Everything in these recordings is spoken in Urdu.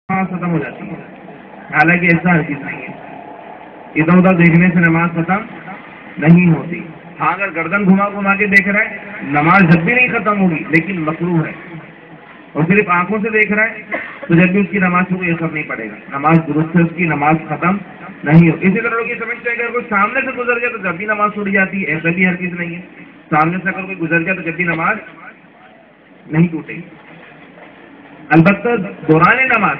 نماز ختم ہو جاتی ہے، حالانکہ ایسا ہرگز نہیں ہے. ادھر ادھر دیکھنے سے نماز ختم نہیں ہوتی. ہاں اگر گردن گھما کے دیکھ رہا ہے نماز جب بھی نہیں ختم ہوگی، لیکن مکروہ ہے. اور صرف آنکھوں سے دیکھ رہا ہے تو جب بھی اس کی نماز کو یہ اثر نہیں پڑے گا، نماز درست ہے، اس کی نماز ختم نہیں ہو. اسی طرح لوگ یہ سمجھتے ہیں کہ اگر کوئی سامنے سے گزر گیا تو جب بھی نماز چھوٹ جاتی ہے، ایسا بھی ہرگز نہیں ہے. سامنے سے اگر کوئی گزر گیا تو جب بھی نماز نہیں ٹوٹے گی. البتہ دوران نماز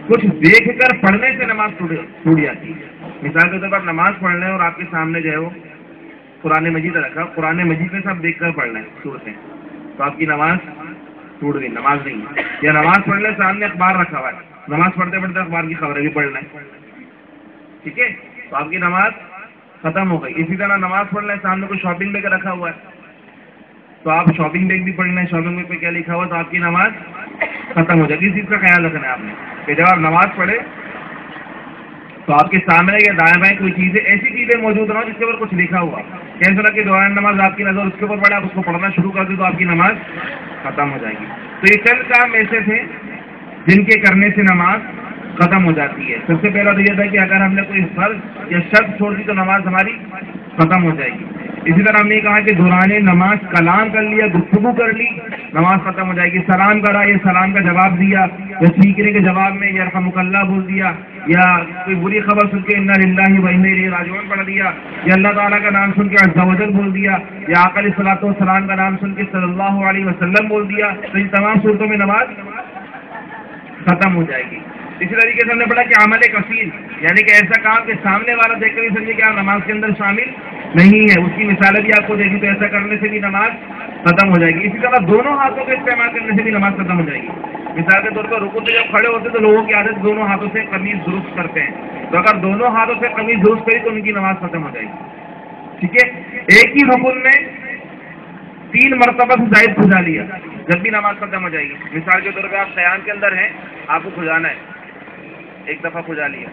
کچھ دیکھ کر پڑھنے سے نماز ٹوٹ جاتی ہے. مثال کے طور پر نماز پڑھ رہے ہیں اور آپ کے سامنے جو ہے وہ قرآن مجید رکھا، قرآن مجید میں سب دیکھ کر پڑھ رہے ہیں صورتیں، تو آپ کی نماز ٹوٹ گئی، نماز نہیں. یا نماز پڑھ لیں سامنے اخبار رکھا ہوا ہے، نماز پڑھتے پڑھتے اخبار کی خبریں بھی پڑھ لیں، ٹھیک ہے، تو آپ کی نماز ختم ہو گئی. اسی طرح نماز پڑھ لیں سامنے کوئی شاپنگ بیگ رکھا ہوا ہے تو آپ شاپنگ بیگ بھی پڑھ لیں، شاپنگ بیگ پہ کیا لکھا ہوا تو آپ کی نماز ختم ہو جائے گی. اس چیز کا خیال رکھنا ہے آپ نے کہ جب آپ نماز پڑھے تو آپ کے سامنے یا دائیں بائیں کوئی چیزیں ایسی چیزیں موجود نہ ہو جس کے اوپر کچھ لکھا ہوا. کیسا کہ دوران نماز آپ کی نظر اس کے اوپر پڑے، آپ اس کو پڑھنا شروع کر دیں تو آپ کی نماز ختم ہو جائے گی. تو یہ چند کام ایسے تھے جن کے کرنے سے نماز ختم ہو جاتی ہے. سب سے پہلا تو یہ تھا کہ اگر ہم نے کوئی فرض یا شرط چھوڑ دی تو نماز ہماری ختم ہو جائے گی. اسی طرح ہم نے کہا کہ دوران نماز کلام کر لیا، گفتگو کر لی، نماز ختم ہو جائے گی. سلام کرا یا سلام کا جواب دیا یا سیکھنے کے جواب میں یرحمک اللہ بول دیا، یا کوئی بری خبر سن کے انا للہ و انا الیہ راجعون پڑھ دیا، یا اللہ تعالیٰ کا نام سن کے عز و جل بول دیا، یا آقا علیہ الصلوۃ والسلام کا نام سن کے صلی اللہ علیہ وسلم بول دیا، تو ان تمام صورتوں میں نماز ختم ہو جائے گی. اسی طریقے سے ہم نے پڑھا کہ عمل کثیر، یعنی کہ ایسا کام کہ سامنے والا دیکھ کر ہی سمجھے کہ آپ نماز کے اندر شامل نہیں ہے. اس کی مثالیں بھی آپ کو دیکھی تو ایسا کرنے سے بھی نماز ختم ہو جائے گی. اسی طرح دونوں ہاتھوں کا استعمال کرنے سے بھی نماز ختم ہو جائے گی. مثال کے طور پر رکوع پہ جب کھڑے ہوتے تو لوگوں کی عادت دونوں ہاتھوں سے قمیض درست کرتے ہیں، تو اگر دونوں ہاتھوں سے قمیض درست کری تو ان کی نماز ختم ہو جائے گی. ٹھیک ہے، ایک ہی رکن میں 3 مرتبہ سے زائد کھجا لیا جب بھی نماز ختم ہو جائے گی. مثال کے طور پہ آپ قیام کے اندر ہیں، آپ کو کھجانا ہے، 1 دفعہ کھجا لیا،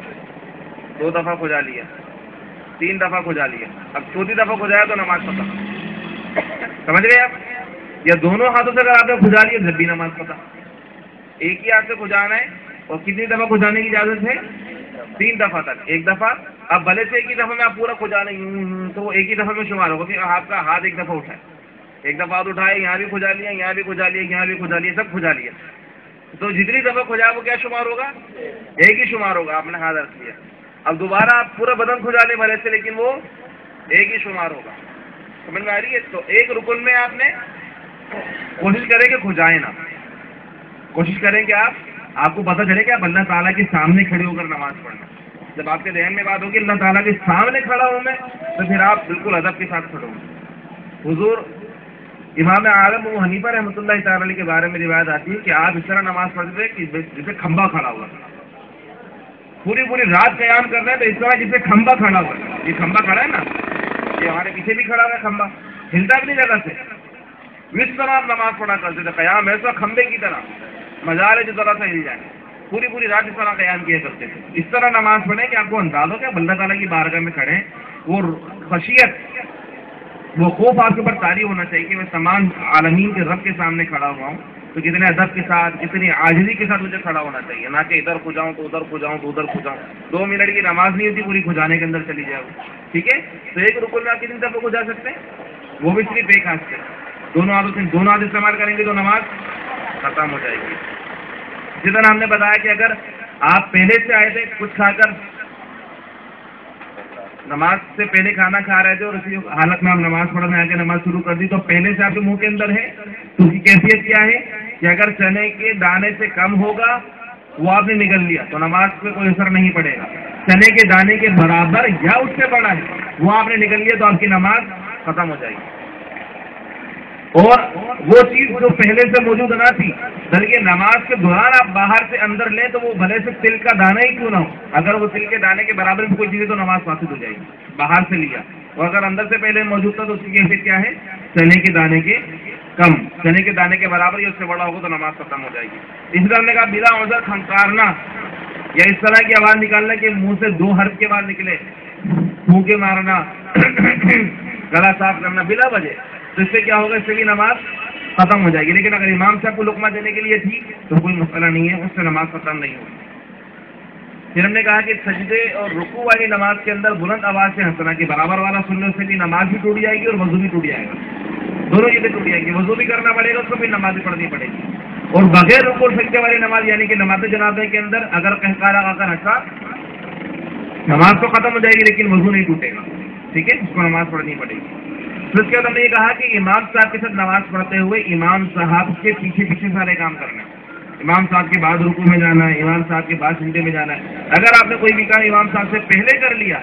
2 دفعہ کھجا لیا، 3 دفعہ کھجا لیا، اب 4تھی دفعہ کھجایا تو نماز ختم. سمجھ گئے آپ؟ یا دونوں ہاتھوں سے اگر آپ نے کھجا لیا جب بھی نماز ختم. ایک ہی ہاتھ سے کھجانا ہے اور کتنی دفعہ کھجانے کی اجازت ہے؟ 3 دفعہ تک. 1 دفعہ، اب بھلے سے ایک ہی دفعہ میں آپ پورا کھجا نہیں تو وہ ایک ہی دفعہ میں شمار ہوگا کہ آپ کا ہاتھ 1 دفعہ اٹھائے، 1 دفعہ ہاتھ اٹھائے، یہاں بھی کھجا لیا، یہاں بھی کھجا لیا، یہاں بھی کھجا لیا، سب کھجا لیا، تو جتنی دفعہ کھجا وہ کیا شمار ہوگا؟ ایک ہی شمار ہوگا. آپ نے ہاتھ رکھ لیا، اب دوبارہ آپ پورا بدن کھجا لیں بھلے سے، لیکن وہ ایک ہی شمار ہوگا. سمجھ میں آ رہی ہے؟ تو ایک رکن میں آپ نے کوشش کریں کہ کھجائیں نہ، کوشش کریں کہ آپ کو پتہ چلے کہ آپ اللہ تعالیٰ کے سامنے کھڑے ہو کر نماز پڑھنا. جب آپ کے ذہن میں بات ہوگی اللہ تعالیٰ کے سامنے کھڑا ہوں میں، تو پھر آپ بالکل ادب کے ساتھ کھڑے ہوں. حضور امام اعظم ابو حنیفہ رحمۃ اللہ تعالی علیہ کے بارے میں روایت آتی ہے کہ آپ اس طرح نماز پڑھتے تھے کہ جسے کھمبا کھڑا ہوا، پوری رات قیام کر رہے ہیں تو اس طرح جسے کھمبا کھڑا ہوا. یہ کھمبا کھڑا ہے نا، یہ ہمارے پیچھے بھی کھڑا ہوا ہے کھمبا، ہلتا بھی نہیں جگہ سے. اس طرح آپ نماز پڑھا کرتے تھے، قیام ایسا کھمبے کی طرح، مزار ہے جو ذرا سا ہل جائے. پوری رات اس طرح قیام کیا کرتے تھے. اس طرح نماز پڑھیں کہ آپ کو انداز ہو کہ اللہ تعالیٰ کی بارگاہ میں کھڑے ہیں. وہ خشیت، وہ خوف آپ کے اوپر طاری ہونا چاہیے کہ میں تمام عالمین کے رب کے سامنے کھڑا ہوا ہوں، تو کتنے ادب کے ساتھ، کتنی عاجزی کے ساتھ مجھے کھڑا ہونا چاہیے، نہ کہ ادھر کھجاؤں تو ادھر کھجاؤں تو ادھر کھجاؤں. 2 منٹ کی نماز نہیں ہوتی، پوری کھجانے کے اندر چلی جائے وہ. ٹھیک ہے، تو ایک رکن میں آپ کتنی دفعہ کھجا سکتے ہیں؟ وہ بھی صرف ایک ہاتھ سے. دونوں ہاتھ استعمال کریں گے تو نماز ختم ہو جائے گی. اسی طرح ہم نے بتایا کہ اگر آپ پہلے سے آئے تھے کچھ کھا کر، نماز سے پہلے کھانا کھا رہے تھے اور اسی حالت میں آپ نماز پڑھنے آ کے نماز شروع کر دی، تو پہلے سے آپ کے منہ کے اندر ہے تو اس کی کیفیت کیا ہے کہ اگر چنے کے دانے سے کم ہوگا وہ آپ نے نگل لیا تو نماز پہ کوئی اثر نہیں پڑے گا. چنے کے دانے کے برابر یا اس سے بڑا ہے وہ آپ نے نگل لیا تو آپ کی نماز ختم ہو جائے گی. اور وہ چیز جو پہلے سے موجود نہ تھی، بلکہ نماز کے دوران آپ باہر سے اندر لیں تو وہ بھلے سے تل کا دانہ ہی کیوں نہ ہو، اگر وہ تل کے دانے کے برابر بھی کوئی چیز ہے تو نماز فاسد ہو جائے گی. باہر سے لیا اور اگر اندر سے پہلے موجود تھا تو اس کی کیفیت کیا ہے؟ چنے کے دانے کے کم، چنے کے دانے کے برابر یا اس سے بڑا ہوگا تو نماز ختم ہو جائے گی. اس طرح نے کہا بلا عذر کھنکارنا یا اس طرح کی آواز نکالنا کہ منہ سے 2 حرف کے بعد نکلے، پھونکے مارنا، گلا صاف کرنا بلا وجہ، تو اس سے کیا ہوگا؟ اس سے بھی نماز ختم ہو جائے گی. لیکن اگر امام صاحب کو لقمہ دینے کے لیے تھی تو کوئی مسئلہ نہیں ہے، اس سے نماز ختم نہیں ہوگی. پھر ہم نے کہا کہ سجدے اور رکوع والی نماز کے اندر بلند آواز سے ہنسنا کہ برابر والا سننے سے بھی نماز بھی ٹوٹ جائے گی اور وضو بھی ٹوٹ جائے گا، دونوں چیزیں ٹوٹ جائیں گی، وضو بھی کرنا پڑے گا، اس کو بھی نماز بھی پڑھنی پڑے گی. اور بغیر رکوع سجدے والی نماز یعنی کہ نماز جنازے کے اندر اگر قہقرہ آ کر ہنسا نماز تو ختم ہو جائے گی لیکن وضو نہیں ٹوٹے گا، ٹھیک ہے، اس کو نماز پڑھنی پڑے گی. پھر اس کے بعد ہم نے یہ کہا کہ امام صاحب کے ساتھ نماز پڑھتے ہوئے امام صاحب کے پیچھے پیچھے سارے کام کرنا ہے. امام صاحب کے بعد رکوع میں جانا ہے، امام صاحب کے بعد سجدے میں جانا ہے. اگر آپ نے کوئی بھی کام امام صاحب سے پہلے کر لیا،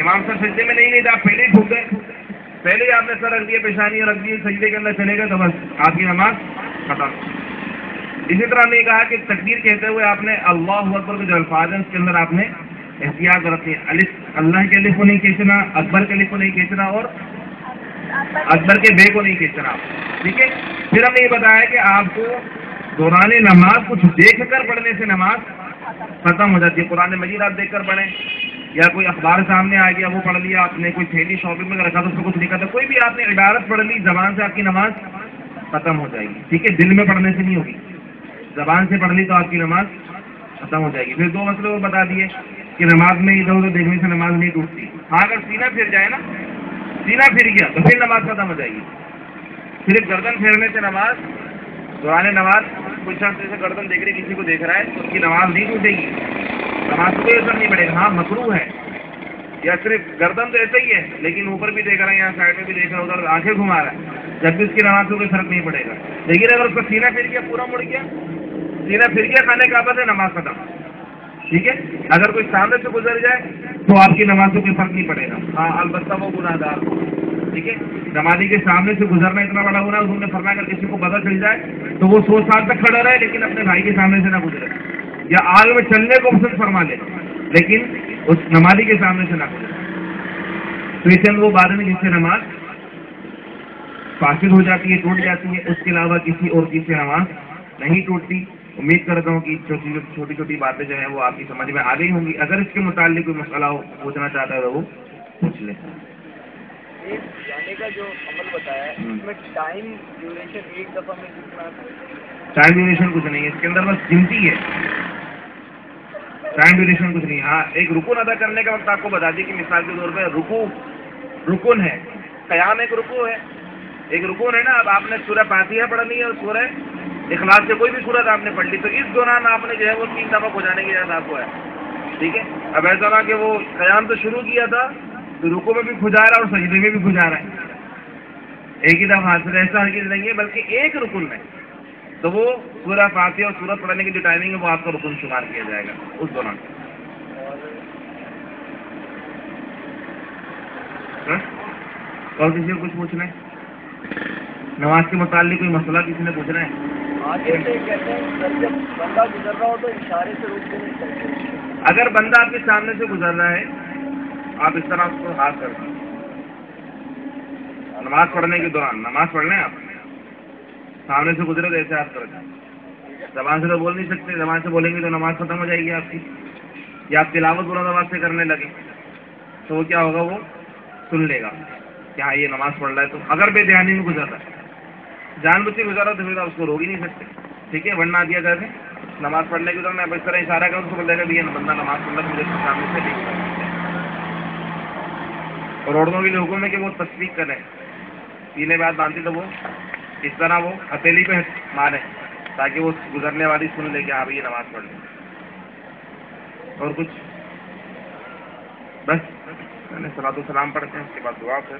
امام صاحب سجدے میں نہیں تھے، آپ پہلے ہی ٹھوک گئے، پہلے ہی آپ نے سر رکھ دیا، پیشانی رکھ دی، سجدے کے اندر چلے گئے، تو بس آپ کی نماز ختم. اسی طرح ہم نے کہا کہ تکبیر کہتے ہوئے آپ نے اللہ اکبر کے جو الفاظ ہیں اس کے اندر آپ نے احتیاط رکھنی ہے. الف اللہ کے الف کو نہیں کھینچنا، اکبر کے الف کو نہیں کھینچنا اور اکبر کے بے کو نہیں کھینچنا، ٹھیک ہے. پھر ہم نے یہ بتایا کہ آپ کو دوران نماز کچھ دیکھ کر پڑھنے سے نماز ختم ہو جاتی ہے. قرآن مجید آپ دیکھ کر پڑھیں یا کوئی اخبار سامنے آ گیا وہ پڑھ لیا آپ نے، کوئی تھیلی شاپنگ میں رکھا تو اس کو کچھ لکھا تھا، کوئی بھی آپ نے عبارت پڑھ لی زبان سے آپ کی نماز ختم ہو جائے گی، ٹھیک ہے. دل میں پڑھنے سے نہیں ہوگی، زبان سے پڑھ لی تو آپ کی نماز ختم ہو جائے گی. پھر دو مسئلے وہ بتا دیے کہ نماز میں ادھر ادھر دیکھنے سے نماز نہیں ٹوٹتی. ہاں اگر سینہ پھر جائے نا، سینہ پھر گیا تو پھر نماز ختم ہو جائے گی. صرف گردن پھیرنے سے نماز دوران نماز کوئی شخص جیسے گردن دیکھ رہی کسی کو دیکھ رہا ہے تو اس کی نماز نہیں ٹوٹے گی، نماز کوئی اثر نہیں پڑے گا. ہاں مکروہ ہے، یا صرف گردن تو ایسا ہی ہے لیکن اوپر بھی دیکھ رہا ہے، یہاں سائڈ میں بھی دیکھ رہا ہے، ادھر آنکھیں گھما رہا ہے، جب بھی اس کی نماز کو کوئی فرق نہیں پڑے گا. لیکن اگر اس کا سینہ پھر گیا، پورا مڑ گیا، سینہ پھر گیا خانے کعبہ سے، نماز ختم، ٹھیک ہے. اگر کوئی سامنے سے گزر جائے تو آپ کی نماز کو کوئی فرق نہیں پڑے گا. ہاں البتہ وہ گناہ گار ہو، ٹھیک ہے. نمازی کے سامنے سے گزرنا اتنا بڑا گناہ، انہوں نے فرمایا اگر کسی کو پتہ چل جائے تو وہ 100 سال تک کھڑا رہے لیکن اپنے بھائی کے سامنے سے نہ گزرے، یا آگ میں چلنے کو پسند فرما لے لیکن اس نمازی کے سامنے سے نہ گزرے. تو اسے وہ بات نہیں جس سے نماز فاسد ہو جاتی ہے، ٹوٹ جاتی ہے، اس کے علاوہ کسی اور چیز سے نماز نہیں ٹوٹتی. امید کرتا ہوں کہ چھوٹی چھوٹی باتیں جو ہیں وہ آپ کی سمجھ میں آ گئی ہوں گی. اگر اس کے متعلق کوئی مسئلہ پوچھنا چاہتا ہے تو وہ پوچھ لیں. جانے کا جو عمل بتایا ہے اس میں ٹائم ڈیوریشن ایک دفعہ میں کتنا ہے؟ ٹائم ڈیوریشن کچھ نہیں ہے اس کے اندر، بس گنتی ہے، ٹائم ڈیوریشن کچھ نہیں. ہاں ایک رکن ادا کرنے کا وقت آپ کو بتا دی کہ مثال کے طور پہ رکن ہے، قیام ایک رکوع ہے، ایک رکن ہے نا. اب آپ نے سورہ فاتحہ پڑھنی ہے اور سورہ اخلاص سے کوئی بھی سورت آپ نے پڑھ لی تو اس دوران آپ نے جو ہے وہ 3 دفعہ پہنچانے کی اجازت آپ کو ہے، ٹھیک ہے. اب ایسا نہ کہ وہ قیام تو شروع کیا تھا تو رکوع میں بھی کھجا رہا ہے اور سجدے میں بھی کھجا رہا ہے، ایک ہی دفعہ حاصل، ایسا ہرگز نہیں ہے. بلکہ ایک رکن میں تو وہ سورہ فاتحہ اور سورت پڑھنے کی جو ٹائمنگ ہے وہ آپ کا رکن شمار کیا جائے گا اس دوران. اور کسی کو کچھ پوچھنا ہے نماز کے متعلق؟ کوئی مسئلہ کسی نے پوچھنا ہے؟ آگے سے کہتے ہیں جب بندہ گزر رہا ہو تو اشارے سے روک دینا چاہیے. اگر بندہ آپ کے سامنے سے گزر رہا ہے آپ اس طرح اس کو ہاتھ کر دیں. نماز پڑھنے کے دوران نماز پڑھ لیں، آپ سامنے سے گزرے تو ایسے ہاتھ کر دیں. زبان سے تو بول نہیں سکتے، زبان سے بولیں گے تو نماز ختم ہو جائے گی آپ کی. یا آپ تلاوت بلند آواز سے کرنے لگے تو وہ کیا ہوگا، وہ سن لے گا کہ ہاں یہ نماز پڑھ رہا ہے. تو اگر بے دھیانی میں گزر رہا ہے، جان بوجھ کے گزر رہا تو پھر آپ اس کو روک ہی نہیں سکتے، ٹھیک ہے. ورنہ دیا جاتے نماز پڑھنے کے دوران میں اس طرح اشارہ کروں تو بول دے گا بھی یہ بندہ نماز پڑھ رہا مجھے سامنے سے نہیں گزر. اور عورتوں کے لیے حکم ہے کہ وہ تصدیق کریں، سینے میں ہاتھ باندھتی تو وہ اس طرح وہ ہتھیلی پہ مارے تاکہ وہ گزرنے والی سن لے کہ ہاں بھائی یہ نماز پڑھ لیں. اور کچھ بس صلاۃ و سلام پڑھتے ہیں، اس کے بعد دعا پھر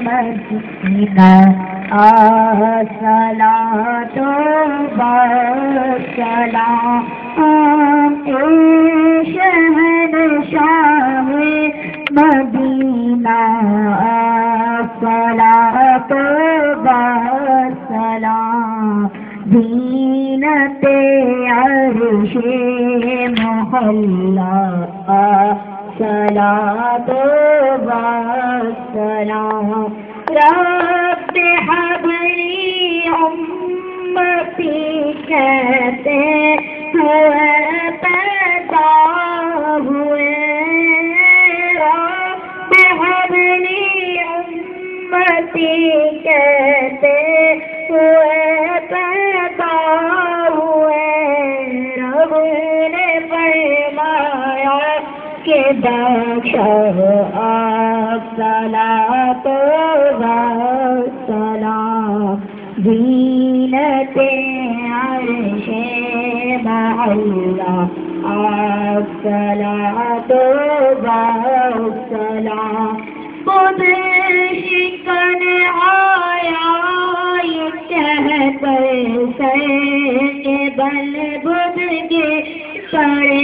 مدینہ صلاۃ و سلام شہنشاہ مدینہ صلاۃ و سلام زینت عرش محلا صلاۃ و سلام رب حبلی امتی کہتے ہوئے کے بخشو الصلاۃ و السلام زینت عرش معلا الصلاۃ و السلام خود شکن آیا یہ کہہ کر سر کے بل بدھ کے پڑے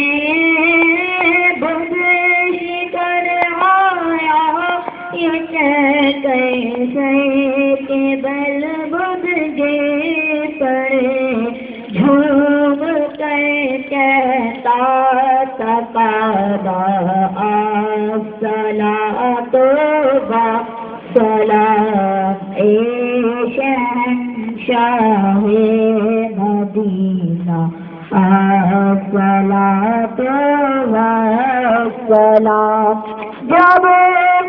بدھ شکن آیا یہ کہہ کر سر کے بل بدھ کے پڑے جھوم کر کہتا تقاضا الصلاۃ و السلام اے شہنشاہ مدینہ الصلاۃ و السلام جب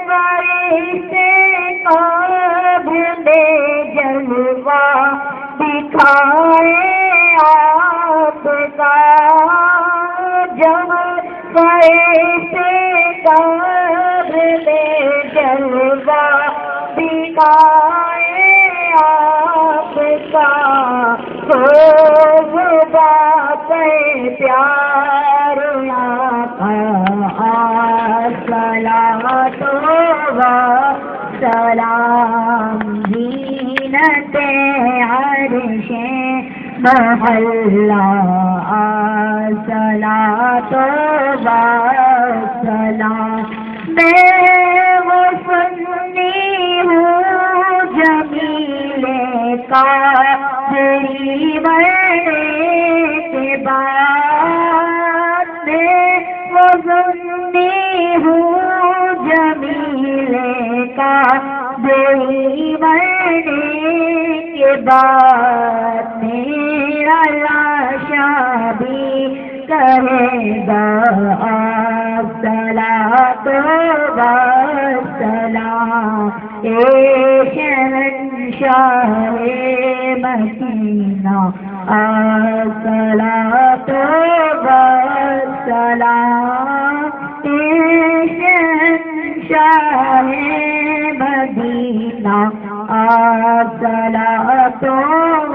فرشتے قبر میں جلوہ دکھائے آپ کا جب فرشتے قبر میں جلوہ دکھائے آپ کا خوب بات پیار آقا الصلاۃ و السلام زینت عرش محلا الصلاۃ و السلام میں وہ سنی ہوں جمیل قادری مرنے کے بعد میں وہ سنی ہوں جمیل قادری مرنے کے بعد میرا لاشا بھی کرے گا الصلاۃ و السلام اے شہنشاہ مدینہ الصلاۃ و السلام اے شہنشاہ مدینہ الصلاۃ و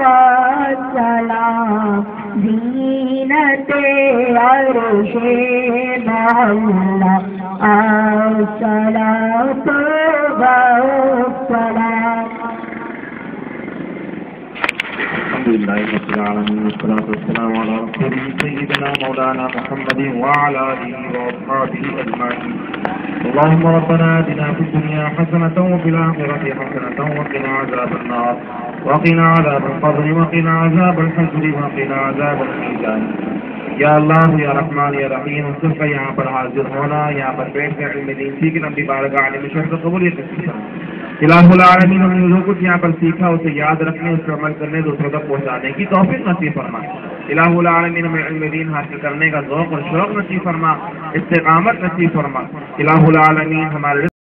السلام زینت عرش معلا الصلاۃ و السلام الحمد لله رب العالمين والصلاة والسلام على رسوله سيدنا مولانا محمد وعلى آله وأصحابه أجمعين اللهم ربنا آتنا في الدنيا حسنة وفي الآخرة حسنة وقنا عذاب النار وقنا عذاب القبر وقنا عذاب الحشر وقنا عذاب الميزان یا اللہ یا رحمان یا رحیم صرف یہاں پر حاضر ہونا یہاں پر بیٹھ کر علم دین سیکھ اپنی بارگاہ عالم شرف قبولیت نصیب فرما الہ العالمین ہم نے جو کچھ یہاں پر سیکھا اسے یاد رکھنے اس پر عمل کرنے دوسروں تک پہنچانے کی توفیق نصیب فرما الہ العالمین ہمیں علم دین حاصل کرنے کا ذوق اور شوق نصیب فرما استقامت نصیب فرما الہ العالمین ہمارے